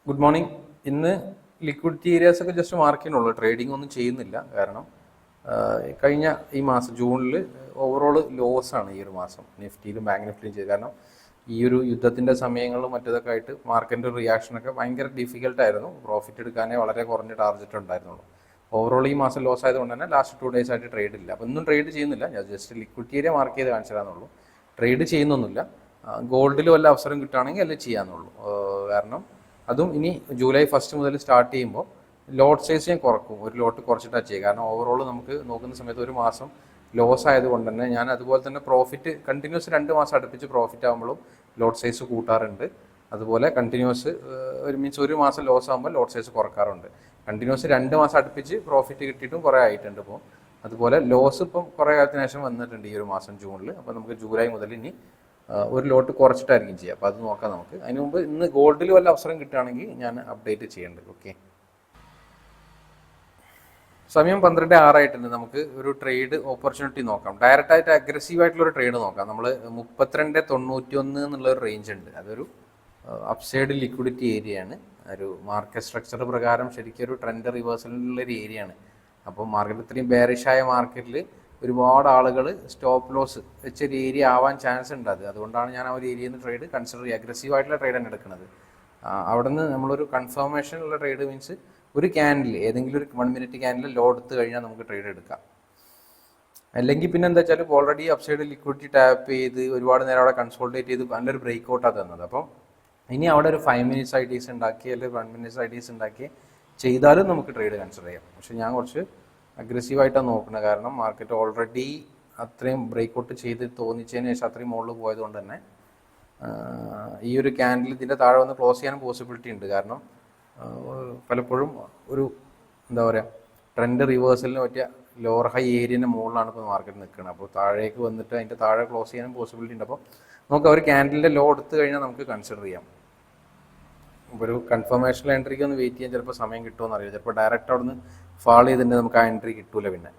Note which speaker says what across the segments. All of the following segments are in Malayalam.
Speaker 1: Good morning. ഇന്ന് ലിക്വിഡിറ്റി ഏരിയാസ് ഒക്കെ ജസ്റ്റ് മാർക്ക് ചെയ്യുന്നുള്ളൂ, ട്രേഡിംഗ് ഒന്നും ചെയ്യുന്നില്ല. കാരണം കഴിഞ്ഞ ഈ മാസം ജൂണിൽ ഓവറോൾ ലോസ് ആണ് ഈ ഒരു മാസം നിഫ്റ്റിയിലും ബാങ്ക് നിഫ്റ്റിയിലും ചെയ്തത്. കാരണം ഈ ഒരു യുദ്ധത്തിൻ്റെ സമയങ്ങളിലും മറ്റേതൊക്കെ ആയിട്ട് മാർക്കറ്റിൻ്റെ റിയാക്ഷനൊക്കെ ഭയങ്കര ഡിഫിക്കൽട്ടായിരുന്നു. പ്രോഫിറ്റ് എടുക്കാനേ വളരെ കുറഞ്ഞ ടാർഗറ്റ് ഉണ്ടായിരുന്നുള്ളൂ. ഓവറോൾ ഈ മാസം ലോസ് ആയതുകൊണ്ട് തന്നെ ലാസ്റ്റ് 2 days ആയിട്ട് ട്രേഡ് ഇല്ല. അപ്പോൾ ഇന്നും ട്രേഡ് ചെയ്യുന്നില്ല, ഞാൻ ജസ്റ്റ് ലിക്വിഡിറ്റി ഏരിയ മാർക്ക് ചെയ്ത് കാണിച്ചു തരാമെന്നുള്ളൂ. ട്രേഡ് ചെയ്യുന്നൊന്നുമില്ല. ഗോൾഡിൽ വല്ല അവസരം കിട്ടുകയാണെങ്കിൽ അല്ലേ ചെയ്യാമെന്നുള്ളൂ. കാരണം അതും ഇനി ജൂലൈ 1 മുതൽ സ്റ്റാർട്ട് ചെയ്യുമ്പോൾ ലോട്ട് സൈസ് ഞാൻ കുറക്കും, ഒരു ലോട്ട് കുറച്ചിട്ടാണ് ചെയ്യുക. കാരണം ഓവറോൾ നമുക്ക് നോക്കുന്ന സമയത്ത് ഒരു മാസം ലോസ് ആയതുകൊണ്ട് തന്നെ ഞാൻ അതുപോലെ തന്നെ പ്രോഫിറ്റ് കണ്ടിന്യൂസ് 2 മാസം അടുപ്പിച്ച് പ്രോഫിറ്റ് ആകുമ്പോഴും ലോട്ട് സൈസ് കൂട്ടാറുണ്ട്. അതുപോലെ കണ്ടിന്യൂസ് ഒരു മാസം ലോസ് ആകുമ്പോൾ ലോട്ട് സൈസ് കുറക്കാറുണ്ട്. കണ്ടിന്യൂസ് 2 മാസം അടുപ്പിച്ച് പ്രോഫിറ്റ് കിട്ടിയിട്ടും കുറേ ആയിട്ടുണ്ട് ഇപ്പോൾ. അതുപോലെ ലോസ് ഇപ്പം കുറേ കാലത്തിന് ശേഷം വന്നിട്ടുണ്ട് ഈ ഒരു മാസം ജൂണിൽ. അപ്പോൾ നമുക്ക് ജൂലൈ മുതൽ ഇനി ഒരു ലോട്ട് കുറച്ചിട്ടായിരിക്കും ചെയ്യുക. അപ്പോൾ അത് നോക്കാം നമുക്ക്. അതിന് മുമ്പ് ഇന്ന് ഗോൾഡിൽ വല്ല അവസരം കിട്ടുകയാണെങ്കിൽ ഞാൻ അപ്ഡേറ്റ് ചെയ്യേണ്ടത്. ഓക്കെ, സമയം 12:06 ആയിട്ടുണ്ട്. നമുക്ക് ഒരു ട്രേഡ് ഓപ്പർച്യൂണിറ്റി നോക്കാം. ഡയറക്റ്റായിട്ട് അഗ്രസീവായിട്ടുള്ള ഒരു ട്രേഡ് നോക്കാം. നമ്മൾ 32.91 എന്നുള്ള ഒരു റേഞ്ച് ഉണ്ട്. അതൊരു അപ്സൈഡ് ലിക്വിഡിറ്റി ഏരിയയാണ്. ഒരു മാർക്കറ്റ് സ്ട്രക്ചർ പ്രകാരം ശരിക്കും ഒരു ട്രെൻഡ് റിവേഴ്സലുള്ളൊരു ഏരിയയാണ്. അപ്പോൾ മാർക്കറ്റ് ഇത്രയും ബെയറിഷായ മാർക്കറ്റിൽ ഒരുപാട് ആളുകൾ സ്റ്റോപ്പ് ലോസ് വെച്ചൊരു ഏരിയ ആവാൻ ചാൻസ് ഉണ്ട്. അതുകൊണ്ടാണ് ഞാൻ ആ ഒരു ഏരിയയിൽ നിന്ന് ട്രേഡ് കൺസിഡർ ചെയ്യുക. അഗ്രസീവായിട്ടുള്ള ട്രേഡാണ് എടുക്കുന്നത്. അവിടെ നിന്ന് നമ്മളൊരു കൺഫർമേഷൻ ഉള്ള ട്രേഡ് മീൻസ് ഒരു ക്യാൻഡിൽ ഏതെങ്കിലും ഒരു 1 minute ക്യാൻഡിൽ ലോ എടുത്ത് കഴിഞ്ഞാൽ നമുക്ക് ട്രേഡ് എടുക്കാം. അല്ലെങ്കിൽ പിന്നെ എന്താ വെച്ചാൽ ഓൾറെഡി അപ്സൈഡ് ലിക്വിഡിറ്റി ടാപ്പ് ചെയ്ത് ഒരുപാട് നേരം അവിടെ കൺസോൾട്ടേറ്റ് ചെയ്ത് നല്ലൊരു ബ്രേക്ക് ഔട്ടാണ് തന്നത്. അപ്പം ഇനി അവിടെ ഒരു 5 minutes IDs ഉണ്ടാക്കി അല്ലെങ്കിൽ 1 minute IDs ഉണ്ടാക്കി ചെയ്താലും നമുക്ക് ട്രേഡ് കൺസിഡർ ചെയ്യാം. പക്ഷെ ഞാൻ കുറച്ച് അഗ്രസീവായിട്ടാണ് നോക്കുന്നത്. കാരണം മാർക്കറ്റ് ഓൾറെഡി അത്രയും ബ്രേക്ക് ഔട്ട് ചെയ്ത് തോന്നിച്ചതിന് ശേഷം അത്രയും മുകളിൽ പോയതുകൊണ്ട് തന്നെ ഈ ഒരു ക്യാൻഡിൽ ഇതിൻ്റെ താഴെ വന്ന് ക്ലോസ് ചെയ്യാനും പോസിബിലിറ്റി ഉണ്ട്. കാരണം പലപ്പോഴും ഒരു എന്താ പറയുക ട്രെൻഡ് റിവേഴ്സലിന് പറ്റിയ ലോവർ ഹൈ ഏരിയൻ്റെ മുകളിലാണ് ഇപ്പോൾ മാർക്കറ്റ് നിൽക്കുന്നത്. അപ്പോൾ താഴേക്ക് വന്നിട്ട് അതിൻ്റെ താഴെ ക്ലോസ് ചെയ്യാനും പോസിബിലിറ്റി ഉണ്ട്. അപ്പോൾ നമുക്ക് ഒരു ക്യാൻഡിലിൻ്റെ ലോ എടുത്തു കഴിഞ്ഞാൽ നമുക്ക് കൺസിഡർ ചെയ്യാം. അപ്പോൾ ഒരു കൺഫർമേഷൻ എൻട്രിക്ക് ഒന്ന് വെയിറ്റ് ചെയ്യാൻ ചിലപ്പോൾ സമയം കിട്ടുമെന്ന് അറിയില്ല. ചിലപ്പോൾ ഡയറക്റ്റ് അവിടെ നിന്ന് ഫാൾ ചെയ്തിട്ടുണ്ടെങ്കിൽ നമുക്ക് ആ എൻട്രി കിട്ടൂല. പിന്നെ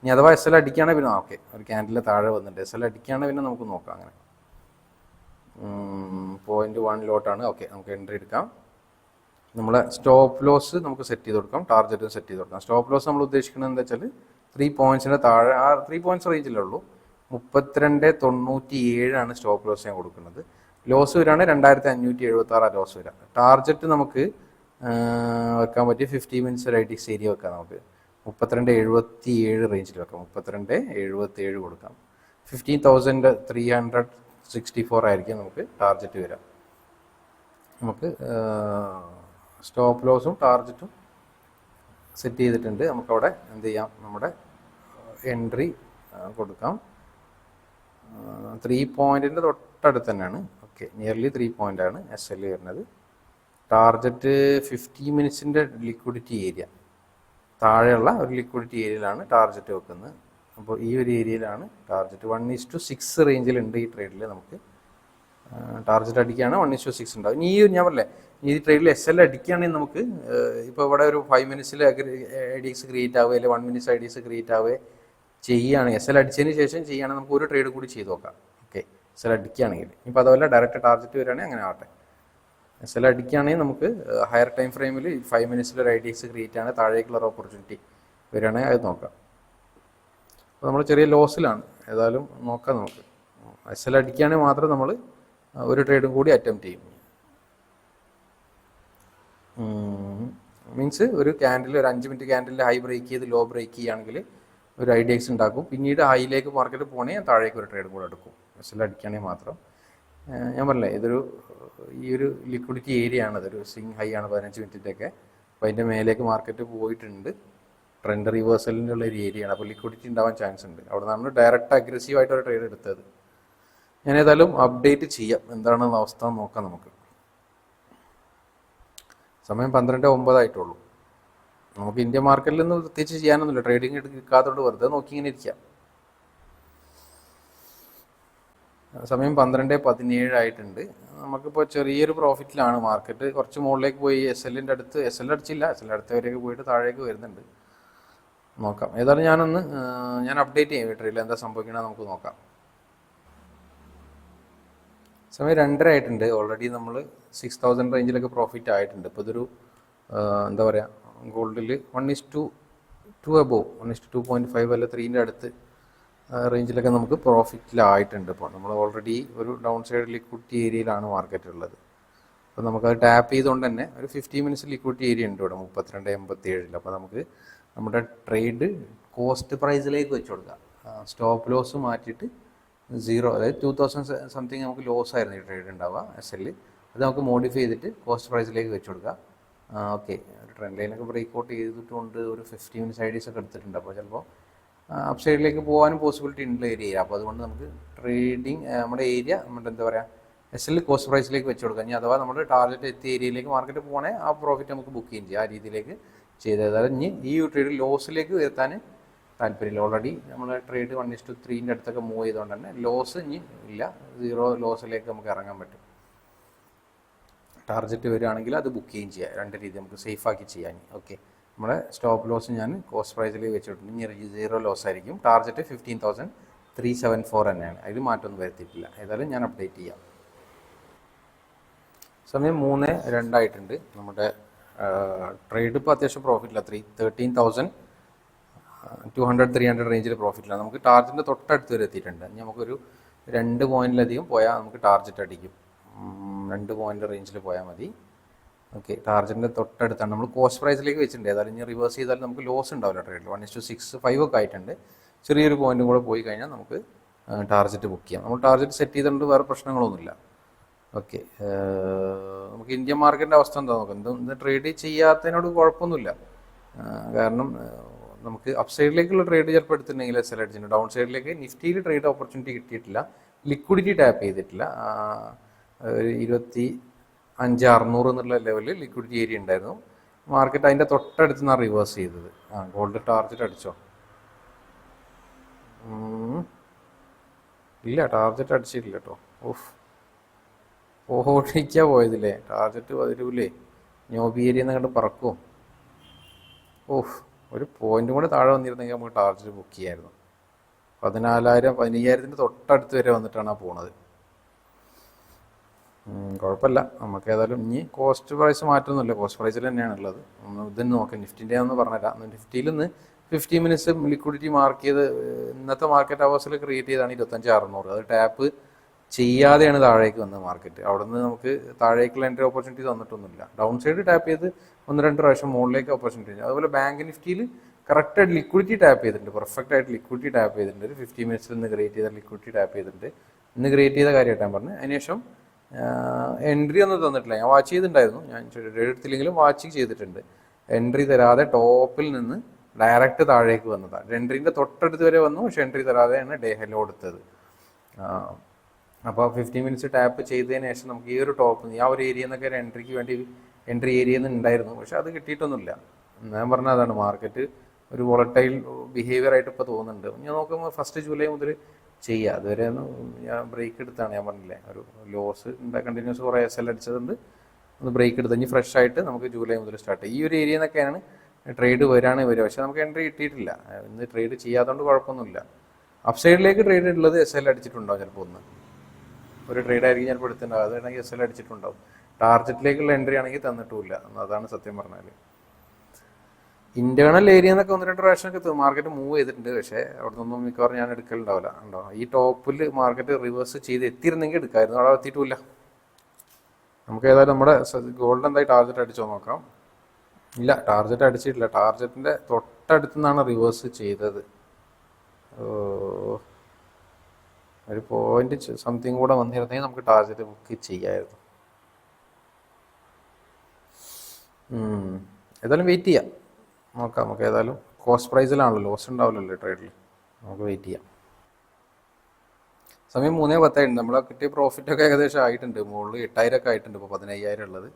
Speaker 1: ഇനി അഥവാ SL അടിക്കുകയാണെങ്കിൽ പിന്നെ ഓക്കെ, ഒരു ക്യാൻഡിലെ താഴെ വന്നിട്ട് SL അടിക്കുകയാണെങ്കിൽ പിന്നെ നമുക്ക് നോക്കാം. അങ്ങനെ 0.1 ലോട്ടാണ്. ഓക്കെ, നമുക്ക് എൻട്രി എടുക്കാം. നമ്മളെ സ്റ്റോപ്പ് ലോസ് നമുക്ക് സെറ്റ് ചെയ്ത് കൊടുക്കാം, ടാർഗറ്റും സെറ്റ് ചെയ്ത് കൊടുക്കാം. സ്റ്റോപ്പ് ലോസ് നമ്മൾ ഉദ്ദേശിക്കുന്നത് എന്താ വെച്ചാൽ 3 points താഴെ, ആ 3 points റേഞ്ചിലേ ഉള്ളൂ. 32.97 സ്റ്റോപ്പ് ലോസ് ഞാൻ കൊടുക്കുന്നത്. ലോസ് വരികയാണ് 2576 ലോസ് വരിക. ടാർഗറ്റ് നമുക്ക് വെക്കാൻ പറ്റിയ 50 minutes ഒരു IDs ഏരിയ വെക്കാം. നമുക്ക് 32.77 റേഞ്ചിൽ വെക്കാം. 32.77 കൊടുക്കാം. 15,364 ആയിരിക്കും നമുക്ക് ടാർഗറ്റ് വരാം. നമുക്ക് സ്റ്റോപ്പ് ലോസും ടാർഗറ്റും സെറ്റ് ചെയ്തിട്ടുണ്ട്. നമുക്കവിടെ എന്ത് ചെയ്യാം, നമ്മുടെ എൻട്രി കൊടുക്കാം. 3 പോയിൻറ്റിൻ്റെ തൊട്ടടുത്ത് തന്നെയാണ്. ഓക്കെ, നിയർലി 3 point ആണ് SL വരുന്നത്. ടാർഗറ്റ് 50 minutes ലിക്വിഡിറ്റി ഏരിയ താഴെയുള്ള ഒരു ലിക്വിഡിറ്റി ഏരിയയിലാണ് ടാർഗറ്റ് വെക്കുന്നത്. അപ്പോൾ ഈ ഒരു ഏരിയയിലാണ് ടാർഗറ്റ്. 1:6 റേഞ്ചിലുണ്ട് ഈ ട്രേഡിൽ. നമുക്ക് ടാർഗറ്റ് അടിക്കുകയാണ് 1:6 ഉണ്ടാവും. ഇനി ഞാൻ പറഞ്ഞില്ലേ, ഈ ട്രേഡിൽ SL അടിക്കുകയാണെങ്കിൽ നമുക്ക് ഇപ്പോൾ ഇവിടെ ഒരു 5 minutes IDs ക്രിയേറ്റ് ആവുക അല്ലെങ്കിൽ 1 minute IDs ക്രിയേറ്റ് ആവുക ചെയ്യുകയാണെങ്കിൽ, SL അടിച്ചതിന് ശേഷം ചെയ്യുകയാണെങ്കിൽ നമുക്ക് ഒരു ട്രേഡ് കൂടി ചെയ്ത് നോക്കാം. Okay, SL അടിക്കുകയാണെങ്കിൽ. ഇപ്പോൾ അതുപോലെ ഡയറക്റ്റ് ടാർഗറ്റ് വരികയാണെങ്കിൽ അങ്ങനെ ആവട്ടെ. SL അടിക്കുകയാണെങ്കിൽ നമുക്ക് ഹയർ ടൈം ഫ്രെയിമിൽ 5 minutes ഒരു IDs ക്രിയേറ്റ് ആണ്, താഴേക്കുള്ള ഓപ്പർച്യൂണിറ്റി വരികയാണെങ്കിൽ അത് നോക്കാം. അപ്പോൾ നമ്മൾ ചെറിയ ലോസിലാണ്, ഏതായാലും നോക്കാം നമുക്ക്. SL അടിക്കുകയാണെങ്കിൽ മാത്രം നമ്മൾ ഒരു ട്രേഡും കൂടി അറ്റംപ്റ്റ് ചെയ്യും. മീൻസ് ഒരു ക്യാൻഡിൽ, ഒരു 5 minute ക്യാൻഡിൽ ഹൈ ബ്രേക്ക് ചെയ്ത് ലോ ബ്രേക്ക് ചെയ്യുകയാണെങ്കിൽ ഒരു IDs ഉണ്ടാക്കും. പിന്നീട് ഹൈയിലേക്ക് മാർക്കറ്റ് പോകണമെങ്കിൽ താഴേക്ക് ഒരു ട്രേഡ് കൂടെ എടുക്കും. SL അടിക്കുകയാണെങ്കിൽ മാത്രം. ഞാൻ പറഞ്ഞില്ലേ, ഈ ഒരു ലിക്വിഡിറ്റി ഏരിയ ആണ്. അതൊരു സ്വിങ് ഹൈ ആണ് 15 minute. അപ്പോൾ അതിൻ്റെ മേലേക്ക് മാർക്കറ്റ് പോയിട്ടുണ്ട്. ട്രെൻഡ് റിവേഴ്സലിൻ്റെ ഉള്ള ഒരു ഏരിയയാണ്. അപ്പോൾ ലിക്വിഡിറ്റി ഉണ്ടാവാൻ ചാൻസ് ഉണ്ട്. അവിടെ നിന്നാണ് ഡയറക്റ്റ് അഗ്രസീവായിട്ടൊരു ട്രേഡ് എടുത്തത്. ഞാൻ ഏതായാലും അപ്ഡേറ്റ് ചെയ്യാം എന്താണെന്ന അവസ്ഥ നോക്കാം നമുക്ക്. സമയം 12:09 ആയിട്ടുള്ളൂ. നമുക്ക് ഇന്ത്യ മാർക്കറ്റിൽ നിന്ന് പ്രത്യേകിച്ച് ചെയ്യാനൊന്നുമില്ല. ട്രേഡിങ് എടുക്കാത്തതുകൊണ്ട് വെറുതെ നോക്കി ഇങ്ങനെ ഇരിക്കാം. സമയം 12:17 ആയിട്ടുണ്ട്. നമുക്കിപ്പോൾ ചെറിയൊരു പ്രോഫിറ്റിലാണ് മാർക്കറ്റ്. കുറച്ച് മുകളിലേക്ക് പോയി. SL അടിച്ചില്ല, SL അടുത്തവരേക്ക് പോയിട്ട് താഴേക്ക് വരുന്നുണ്ട്. നോക്കാം. ഏതായാലും ഞാൻ അപ്ഡേറ്റ് ചെയ്യാം. ട്രേഡിൽ എന്താ സംഭവിക്കണമെന്ന് നമുക്ക് നോക്കാം. സമയം 2:30 ആയിട്ടുണ്ട്. ഓൾറെഡി നമ്മൾ 6000 റേഞ്ചിലൊക്കെ പ്രോഫിറ്റ് ആയിട്ടുണ്ട്. ഇപ്പോൾ ഇതൊരു എന്താ പറയുക, ഗോൾഡിൽ 1:2 അബോവ് 1:2.5 അല്ല 3ൻ്റെ അടുത്ത് റേഞ്ചിലൊക്കെ നമുക്ക് പ്രോഫിറ്റിലായിട്ടുണ്ട്. ഇപ്പോൾ നമ്മൾ ഓൾറെഡി ഒരു ഡൗൺ സൈഡ് ലിക്വിഡിറ്റി ഏരിയയിലാണ് മാർക്കറ്റ് ഉള്ളത്. അപ്പോൾ നമുക്കത് ടാപ്പ് ചെയ്തുകൊണ്ട് തന്നെ ഒരു 15 മിനിറ്റ്സ് ലിക്വിഡിറ്റി ഏരിയ ഉണ്ട് ഇവിടെ 32.87. അപ്പോൾ നമുക്ക് നമ്മുടെ ട്രേഡ് കോസ്റ്റ് പ്രൈസിലേക്ക് വെച്ച് കൊടുക്കാം. സ്റ്റോപ്പ് ലോസ് മാറ്റിയിട്ട് 0, അതായത് 2000 സംതിങ് നമുക്ക് ലോസ് ആയിരുന്നു ഈ ട്രേഡ് ഉണ്ടാവുക SL. അത് നമുക്ക് മോഡിഫൈ ചെയ്തിട്ട് കോസ്റ്റ് പ്രൈസിലേക്ക് വെച്ച് കൊടുക്കാം. ഓക്കെ, ഒരു ട്രെൻഡ് ലൈനൊക്കെ ബ്രേക്ക് ഔട്ട് ചെയ്തിട്ടുണ്ട്. ഒരു 50 മിനിറ്റ്സ് ഐഡീസ് ഒക്കെ എടുത്തിട്ടുണ്ട്. അപ്പോൾ ചിലപ്പോൾ അപ്പ് സൈഡിലേക്ക് പോകാനും പോസിബിലിറ്റി ഉള്ള ഏരിയ. അപ്പോൾ അതുകൊണ്ട് നമുക്ക് ട്രേഡിങ് നമ്മുടെ ഏരിയ നമ്മുടെ എന്താ പറയുക SL കോസ്റ്റ് പ്രൈസിലേക്ക് വെച്ച് കൊടുക്കാം. ഇനി അഥവാ നമ്മുടെ ടാർഗറ്റ് എത്തിയ ഏരിയയിലേക്ക് മാർക്കറ്റ് പോകണേ ആ പ്രോഫിറ്റ് നമുക്ക് ബുക്ക് ചെയ്യും ചെയ്യാം. ആ രീതിയിലേക്ക് ചെയ്തത്. ഇനി ഈ ട്രേഡ് ലോസിലേക്ക് വരുത്താൻ താല്പര്യമില്ല. ഓൾറെഡി നമ്മൾ ട്രേഡ് 1:3ൻ്റെ അടുത്തൊക്കെ മൂവ് ചെയ്തുകൊണ്ട് തന്നെ ലോസ് ഇനി ഇല്ല. 0 ലോസിലേക്ക് നമുക്ക് ഇറങ്ങാൻ പറ്റും. ടാർഗറ്റ് വരികയാണെങ്കിൽ അത് ബുക്ക് ചെയ്യുകയും ചെയ്യാം. 2 രീതി നമുക്ക് സേഫാക്കി ചെയ്യാൻ. ഓക്കെ, നമ്മുടെ സ്റ്റോപ്പ് ലോസ് ഞാൻ കോസ്റ്റ് പ്രൈസിലേക്ക് വെച്ചിട്ടുണ്ട്. ഇനി 0 ലോസ് ആയിരിക്കും. ടാർഗറ്റ് 15,374 തന്നെയാണ്. അതിൽ മാറ്റമൊന്നും വരുത്തിയിട്ടില്ല. ഏതായാലും ഞാൻ അപ്ഡേറ്റ് ചെയ്യാം. സമയം 3:02 ആയിട്ടുണ്ട്. നമ്മുടെ ട്രേഡ് ഇപ്പോൾ അത്യാവശ്യം പ്രോഫിറ്റില്ല. 13,200-300 റേഞ്ചിൽ പ്രോഫിറ്റില്ല. നമുക്ക് ടാർഗറ്റിൻ്റെ തൊട്ടടുത്ത് വരെ എത്തിയിട്ടുണ്ട്. ഇനി നമുക്കൊരു 2 പോയിന്റിലധികം പോയാൽ നമുക്ക് ടാർഗറ്റ് അടിക്കും. 2 പോയിന്റ് റേഞ്ചിൽ പോയാൽ മതി. ഓക്കെ, ടാർഗറ്റിൻ്റെ തൊട്ടടുത്താണ് നമ്മൾ കോസ്റ്റ് പ്രൈസിലേക്ക് വെച്ചിട്ടുണ്ട്. ഏതായാലും ഇനി റിവേഴ്സ് ചെയ്താൽ നമുക്ക് ലോസ് ഉണ്ടാവില്ല ട്രേഡിൽ. 1:65 ഒക്കെ ആയിട്ടുണ്ട്. ചെറിയൊരു പോയിന്റും കൂടെ പോയി കഴിഞ്ഞാൽ നമുക്ക് ടാർഗറ്റ് ബുക്ക് ചെയ്യാം. നമ്മൾ ടാർഗറ്റ് സെറ്റ് ചെയ്തിട്ടുണ്ട്, വേറെ പ്രശ്നങ്ങളൊന്നുമില്ല. ഓക്കെ, നമുക്ക് ഇന്ത്യൻ മാർക്കറ്റിൻ്റെ അവസ്ഥ എന്താ നോക്കാം. ഇന്ന് ട്രേഡ് ചെയ്യാത്തതിനോട് കുഴപ്പമൊന്നുമില്ല. കാരണം നമുക്ക് അപ്പ് സൈഡിലേക്കുള്ള ട്രേഡ് ചിലപ്പോൾ എടുത്തിട്ടുണ്ടെങ്കിൽ SL അടിച്ചിട്ടുണ്ട്. ഡൗൺ സൈഡിലേക്ക് നിഫ്റ്റിയിൽ ട്രേഡ് ഓപ്പർച്യൂണിറ്റി കിട്ടിയിട്ടില്ല. ലിക്വിഡിറ്റി ടാപ്പ് ചെയ്തിട്ടില്ല. ഒരു 25,600 എന്നുള്ള ലെവലിൽ ലിക്വിഡിറ്റി ഏരിയ ഉണ്ടായിരുന്നു. മാർക്കറ്റ് അതിൻ്റെ തൊട്ടടുത്ത് നിന്നാണ് റിവേഴ്സ് ചെയ്തത്. ഗോൾഡ് ടാർഗറ്റ് അടിച്ചോ? ഇല്ല, ടാർഗറ്റ് അടിച്ചിട്ടില്ല കേട്ടോ. ഓടിക്കാ പോയതില്ലേ. ടാർഗറ്റ് വരൂലേ, നോബി ഏരിയ എന്നങ്ങോട്ട് പറക്കുമോ? ഒരു പോയിന്റും കൂടെ താഴെ വന്നിരുന്നെങ്കിൽ നമുക്ക് ടാർഗറ്റ് ബുക്ക് ചെയ്യാമായിരുന്നു. 15,000-15,000 തൊട്ടടുത്ത് വരെ വന്നിട്ടാണ് പോണത്. കുഴപ്പമില്ല. നമുക്ക് ഏതായാലും ഇനി കോസ്റ്റ് പ്രൈസ് മാറ്റമൊന്നുമില്ല. കോസ്റ്റ് പ്രൈസിൽ തന്നെയാണ് ഉള്ളത്. ഇതെന്ന് നോക്കാം. നിഫ്റ്റിൻ്റെ ഒന്ന് പറഞ്ഞുതരാം. നിഫ്റ്റിയിൽ നിന്ന് 50 മിനിറ്റ്സ് ലിക്വിഡിറ്റി മാർക്ക് ചെയ്ത് ഇന്നത്തെ മാർക്കറ്റ് അവേഴ്സിൽ ക്രിയേറ്റ് ചെയ്താണ് 25,600. അത് ടാപ്പ് ചെയ്യാതെയാണ് താഴേക്ക് വന്നത് മാർക്കറ്റ്. അവിടെ നിന്ന് നമുക്ക് താഴേക്കുള്ള എൻട്രി ഓപ്പർച്യൂണിറ്റി തന്നിട്ടൊന്നുമില്ല. ഡൗൺ സൈഡ് ടാപ്പ് ചെയ്ത് 1-2 പ്രാവശ്യം മുകളിലേക്ക് ഓപ്പർച്യൂണിറ്റി. അതുപോലെ ബാങ്ക് നിഫ്റ്റിയിൽ കറക്റ്റായിട്ട് ലിക്വിഡിറ്റി ടാപ്പ് ചെയ്തിട്ടുണ്ട്. പെർഫെക്റ്റ് ആയിട്ട് ലിക്വിഡിറ്റി ടാപ്പ് ചെയ്തിട്ടുണ്ട്. ഒരു 50 മിനിറ്റ്സിൽ നിന്ന് ക്രിയേറ്റ് ചെയ്ത ലിക്വിഡിറ്റി ടാപ്പ് ചെയ്തിട്ടുണ്ട്. ഇന്ന് ക്രിയേറ്റ് ചെയ്ത കാര്യമായിട്ട് ഞാൻ പറഞ്ഞു. അതിനുശേഷം എൻട്രി ഒന്നും തന്നിട്ടില്ല. ഞാൻ വാച്ച് ചെയ്തിട്ടുണ്ടായിരുന്നു. ഞാൻ എടുത്തില്ലെങ്കിലും വാച്ചിങ് ചെയ്തിട്ടുണ്ട്. എൻട്രി തരാതെ ടോപ്പിൽ നിന്ന് ഡയറക്റ്റ് താഴേക്ക് വന്നതാണ്. എൻട്രീൻ്റെ തൊട്ടടുത്ത് വരെ വന്നു, പക്ഷേ എൻട്രി തരാതെയാണ് ഡേ ഹെല്ലോ എടുത്തത്. അപ്പോൾ 50 മിനിറ്റ്സ് ടാപ്പ് ചെയ്തതിന് ശേഷം നമുക്ക് ഈ ഒരു ടോപ്പ് ആ ഒരു ഏരിയ എന്നൊക്കെ ഒരു എൻട്രിക്ക് വേണ്ടി എൻട്രി ഏരിയ ഉണ്ടായിരുന്നു, പക്ഷെ അത് കിട്ടിയിട്ടൊന്നുമില്ല. ഞാൻ പറഞ്ഞ അതാണ്, മാർക്കറ്റ് ഒരു വോളറ്റൈൽ ബിഹേവിയർ ആയിട്ട് ഇപ്പോൾ തോന്നുന്നുണ്ട്. ഞാൻ നോക്കുമ്പോൾ 1 ജൂലൈ മുതൽ ചെയ്യുക. അതുവരെ ഞാൻ ബ്രേക്ക് എടുത്താണ്. ഞാൻ പറഞ്ഞില്ലേ, ഒരു ലോസ് കണ്ടിന്യൂസ് കുറേ SL അടിച്ചതുകൊണ്ട് ഒന്ന് ബ്രേക്ക് എടുത്ത് ഇനി ഫ്രഷ് ആയിട്ട് നമുക്ക് ജൂലൈ മുതൽ സ്റ്റാർട്ട് ചെയ്യും. ഈ ഒരു ഏരിയ എന്നൊക്കെയാണ് ട്രേഡ് വരിക. പക്ഷേ നമുക്ക് എൻട്രി കിട്ടിയിട്ടില്ല. ഇന്ന് ട്രേഡ് ചെയ്യാത്തതുകൊണ്ട് കുഴപ്പമൊന്നുമില്ല. അപ്പ് സൈഡിലേക്ക് ട്രേഡ് ഉള്ളത് SL അടിച്ചിട്ടുണ്ടാവും. ചിലപ്പോൾ ഒരു ട്രേഡ് ആയിരിക്കും ചിലപ്പോൾ എടുത്തിട്ടുണ്ടാവും. അതാണെങ്കിൽ SL അടിച്ചിട്ടുണ്ടാവും. ടാർഗറ്റിലേക്കുള്ള എൻട്രി ആണെങ്കിൽ തന്നിട്ടുമില്ല. അതാണ് സത്യം പറഞ്ഞാൽ. ഇന്റേണൽ ഏരിയ എന്നൊക്കെ 1-2 പ്രാവശ്യമൊക്കെ മാർക്കറ്റ് മൂവ് ചെയ്തിട്ടുണ്ട്. പക്ഷേ അവിടെ നിന്നൊന്നും മിക്കവാറും ഞാൻ എടുക്കലുണ്ടാവില്ല. ഉണ്ടോ, ഈ ടോപ്പിൽ മാർക്കറ്റ് റിവേഴ്സ് ചെയ്ത് എത്തിയിരുന്നെങ്കിൽ എടുക്കാമായിരുന്നു. അവിടെ എത്തിയിട്ടില്ല. നമുക്ക് ഏതായാലും നമ്മുടെ ഗോൾഡ് എന്തായി ടാർഗറ്റ് അടിച്ചോ നോക്കാം. ഇല്ല, ടാർഗറ്റ് അടിച്ചിട്ടില്ല. ടാർഗറ്റിൻ്റെ തൊട്ടടുത്ത് നിന്നാണ് റിവേഴ്സ് ചെയ്തത്. ഒരു പോയിന്റ് സംതിങ് കൂടെ വന്നിരുന്നെങ്കിൽ നമുക്ക് ടാർഗറ്റ് ബുക്ക് ചെയ്യാമായിരുന്നു. ഏതായാലും വെയിറ്റ് ചെയ്യാം, നോക്കാം. നമുക്ക് ഏതായാലും കോസ്റ്റ് പ്രൈസിലാണല്ലോ, ലോസ് ഉണ്ടാവില്ലല്ലോ ട്രേഡിൽ. നമുക്ക് വെയിറ്റ് ചെയ്യാം. സമയം 3:10 ആയിട്ടുണ്ട്. നമ്മളെ കിട്ടിയ പ്രോഫിറ്റൊക്കെ ഏകദേശം ആയിട്ടുണ്ട്. മുകളിൽ 8,000 ഒക്കെ ആയിട്ടുണ്ട്. ഇപ്പോൾ 15,000 ഉള്ളത്.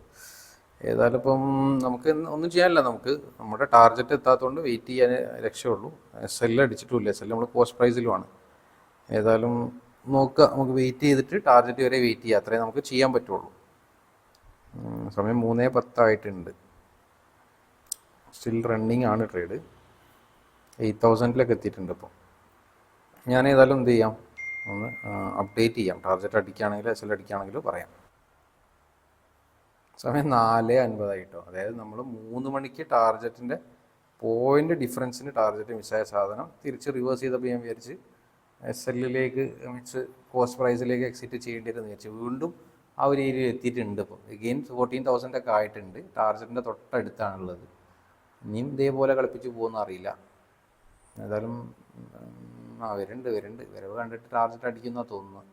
Speaker 1: ഏതായാലും ഇപ്പം നമുക്ക് ഒന്നും ചെയ്യാനില്ല. നമുക്ക് നമ്മുടെ ടാർഗറ്റ് എത്താത്തതുകൊണ്ട് വെയിറ്റ് ചെയ്യാൻ രക്ഷയുള്ളൂ. SL അടിച്ചിട്ടുമില്ല. SL നമ്മൾ കോസ്റ്റ് പ്രൈസിലുമാണ്. ഏതായാലും നോക്കുക, നമുക്ക് വെയിറ്റ് ചെയ്തിട്ട് ടാർഗറ്റ് വരെ വെയിറ്റ് ചെയ്യുക. അത്രേ നമുക്ക് ചെയ്യാൻ പറ്റുള്ളൂ. സമയം 3:10 ആയിട്ടുണ്ട്. സ്റ്റിൽ റണ്ണിങ് ആണ് ട്രേഡ്. 8,000-ലേക്ക് എത്തിയിട്ടുണ്ട്. ഇപ്പോൾ ഞാൻ ഏതായാലും എന്ത് ചെയ്യാം, ഒന്ന് അപ്ഡേറ്റ് ചെയ്യാം. ടാർഗറ്റ് അടിക്കുകയാണെങ്കിലും SL അടിക്കുകയാണെങ്കിലും പറയാം. സമയം 4:50 അതായത് നമ്മൾ 3 മണിക്ക് ടാർഗറ്റിൻ്റെ പോയിന്റ് ഡിഫറൻസിന് ടാർഗറ്റ് മിസ്സായ സാധനം തിരിച്ച് റിവേഴ്സ് ചെയ്തപ്പോൾ ഞാൻ വിചാരിച്ച് SLലേക്ക് മീൻസ് കോസ്റ്റ് പ്രൈസിലേക്ക് എക്സിറ്റ് ചെയ്യേണ്ടിയിരുന്ന് വിചാരിച്ചു. വീണ്ടും ആ ഒരു ഏരിയയിൽ എത്തിയിട്ടുണ്ട്. ഇപ്പോൾ എഗെയിൻ 14,000 ഒക്കെ ആയിട്ടുണ്ട്. ടാർഗറ്റിൻ്റെ തൊട്ടടുത്താണുള്ളത്. ഇനിയും ഇതേപോലെ കളിപ്പിച്ച് പോകുമെന്ന് അറിയില്ല. ഏതായാലും വരുന്നുണ്ട് വരവ് കണ്ടിട്ട് ടാർഗറ്റ് അടിക്കുന്നതാണ് തോന്നുന്നത്.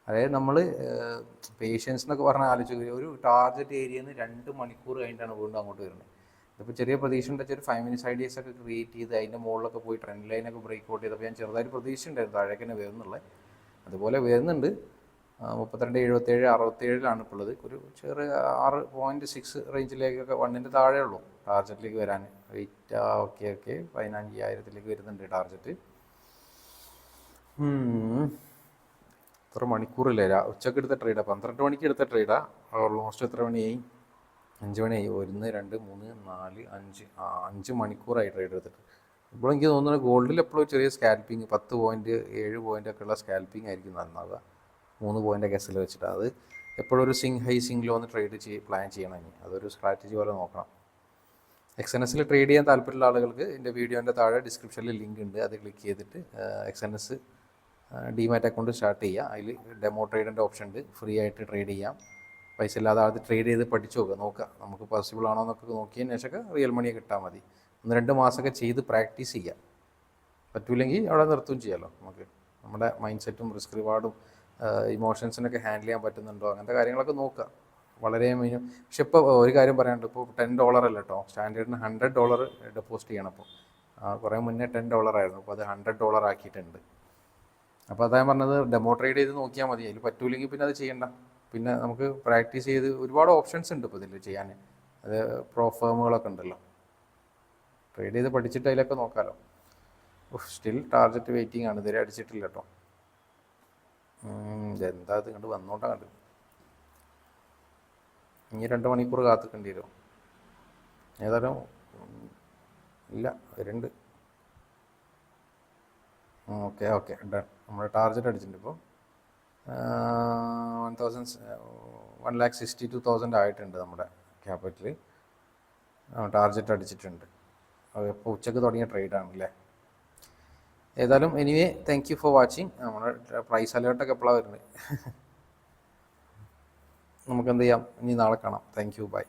Speaker 1: അതായത് നമ്മൾ പേഷ്യൻസ് എന്നൊക്കെ പറഞ്ഞാൽ ആലോചിച്ച് ഒരു ടാർഗറ്റ് ഏരിയയിൽ നിന്ന് 2 മണിക്കൂർ കഴിഞ്ഞിട്ടാണ് വീണ്ടും അങ്ങോട്ട് വരുന്നത്. ഇതിപ്പോൾ ചെറിയ പ്രതീക്ഷ ഉണ്ടെങ്കിൽ ഒരു 5 മിനിറ്റ്സ് ഐഡിയസ് ഒക്കെ ക്രിയേറ്റ് ചെയ്ത് അതിൻ്റെ മുകളിലൊക്കെ പോയി ട്രെൻഡ് ലൈനൊക്കെ ബ്രേക്ക് ഔട്ട് ചെയ്തപ്പോൾ ഞാൻ ചെറുതായിട്ട് പ്രതീക്ഷ ഉണ്ടായിരുന്നു താഴേക്ക് തന്നെ വരുന്നുള്ളത്. അതുപോലെ വരുന്നുണ്ട്. 32.77 67 ഇപ്പോൾ ഉള്ളത്. ഒരു ചെറിയ 6.6 റേഞ്ചിലേക്കൊക്കെ 1ൻ്റെ താഴെ ഉള്ളൂ ടാർഗറ്റിലേക്ക് വരാൻ. വെയിറ്റ് ഓക്കെ 15,000 വരുന്നുണ്ട് ടാർഗറ്റ്. എത്ര മണിക്കൂറില്ലേ? ഉച്ചക്ക് എടുത്ത ട്രേഡാണ്, 12 മണിക്ക് എടുത്ത ട്രേഡാണ്. ഓൾമോസ്റ്റ് എത്ര മണിയായി? 5 മണിയായി. 1 2 3 4 5 5 മണിക്കൂറായി ട്രേഡ് എടുത്തിട്ട്. ഇപ്പോൾ എനിക്ക് തോന്നുന്നത് ഗോൾഡിൽ എപ്പോഴും ചെറിയ സ്കാൽപ്പിങ് 10 പോയിൻറ്റ് 7 പോയിൻ്റൊക്കെ ഉള്ള സ്കാൽപ്പിംഗ് ആയിരിക്കും നന്നാവുക. 3 പോയിൻ്റൊക്കെ SL വെച്ചിട്ട് അത് എപ്പോഴും ഒരു സിങ് ഹൈ സിങ് ലോ ഒന്ന് ട്രേഡ് പ്ലാൻ ചെയ്യണം. ഇനി അതൊരു സ്ട്രാറ്റജി പോലെ നോക്കണം. XNS ട്രേഡ് ചെയ്യാൻ താല്പര്യമുള്ള ആളുകൾക്ക് എൻ്റെ വീഡിയോൻ്റെ താഴെ ഡിസ്ക്രിപ്ഷനിൽ ലിങ്ക് ഉണ്ട്. അത് ക്ലിക്ക് ചെയ്തിട്ട് XNS ഡിമാറ്റ് അക്കൗണ്ട് സ്റ്റാർട്ട് ചെയ്യുക. അതിൽ ഡെമോ ട്രേഡിൻ്റെ ഓപ്ഷൻ ഉണ്ട്. ഫ്രീ ആയിട്ട് ട്രേഡ് ചെയ്യാം. പൈസ ഇല്ലാതെ അത് ട്രേഡ് ചെയ്ത് പഠിച്ചു നോക്കുക നമുക്ക് പോസിബിൾ ആണോ എന്നൊക്കെ നോക്കിയതിന് ശേഷമൊക്കെ റിയൽ മണിയൊക്കെ കിട്ടാൽ മതി. 1-2 മാസമൊക്കെ ചെയ്ത് പ്രാക്ടീസ് ചെയ്യുക. പറ്റൂലെങ്കിൽ അവിടെ നിർത്തുകയും ചെയ്യാമല്ലോ. നമുക്ക് നമ്മുടെ മൈൻഡ് സെറ്റും റിസ്ക് റിവാർഡും ഇമോഷൻസിനൊക്കെ ഹാൻഡിൽ ചെയ്യാൻ പറ്റുന്നുണ്ടോ അങ്ങനത്തെ കാര്യങ്ങളൊക്കെ നോക്കുക. വളരെ മെയിൻ. പക്ഷെ ഇപ്പോൾ ഒരു കാര്യം പറയാനുണ്ട്. ഇപ്പോൾ $10 അല്ല കേട്ടോ, സ്റ്റാൻഡേർഡിന് $100 ഡെപ്പോസിറ്റ് ചെയ്യണം. അപ്പോൾ കുറേ മുന്നേ $10 ആയിരുന്നു. അപ്പോൾ അത് $100 ആക്കിയിട്ടുണ്ട്. അപ്പോൾ അതാ പറഞ്ഞത്, ഡെമോ ട്രേഡ് ചെയ്ത് നോക്കിയാൽ മതി. അതിൽ പറ്റൂലെങ്കിൽ പിന്നെ അത് ചെയ്യണ്ട. പിന്നെ നമുക്ക് പ്രാക്ടീസ് ചെയ്ത് ഒരുപാട് ഓപ്ഷൻസ് ഉണ്ട് ഇപ്പോൾ ഇതിൽ ചെയ്യാൻ. അത് പ്രോ ഫേമുകളൊക്കെ ഉണ്ടല്ലോ, ട്രേഡ് ചെയ്ത് പഠിച്ചിട്ട് അതിലൊക്കെ നോക്കാമല്ലോ. സ്റ്റിൽ ടാർഗറ്റ് വെയിറ്റിംഗ് ആണ്, ഇതുവരെ അടിച്ചിട്ടില്ല കേട്ടോ. ഇതെന്താ ഇത് കണ്ട് വന്നോണ്ടാ കണ്ട്. ഇനി 2 മണിക്കൂർ കാത്തിക്കേണ്ടി വരും. ഏതായാലും ഇല്ല, വരുന്നുണ്ട്. Okay done. നമ്മുടെ ടാർഗറ്റ് അടിച്ചിട്ടുണ്ട്. ഇപ്പോൾ 1,62,000 ആയിട്ടുണ്ട് നമ്മുടെ ക്യാപിറ്റൽ. ടാർഗറ്റ് അടിച്ചിട്ടുണ്ട്. അത് ഇപ്പോൾ ഉച്ചക്ക് തുടങ്ങിയ ട്രേഡാണ് അല്ലേ. ഏതായാലും anyway thank you for watching. നമ്മുടെ പ്രൈസ് അലേർട്ടൊക്കെ എപ്പോഴാണ് വരുന്നത്? നമുക്കെന്ത് ചെയ്യാം, ഇനി നാളെ കാണാം. Thank you, by.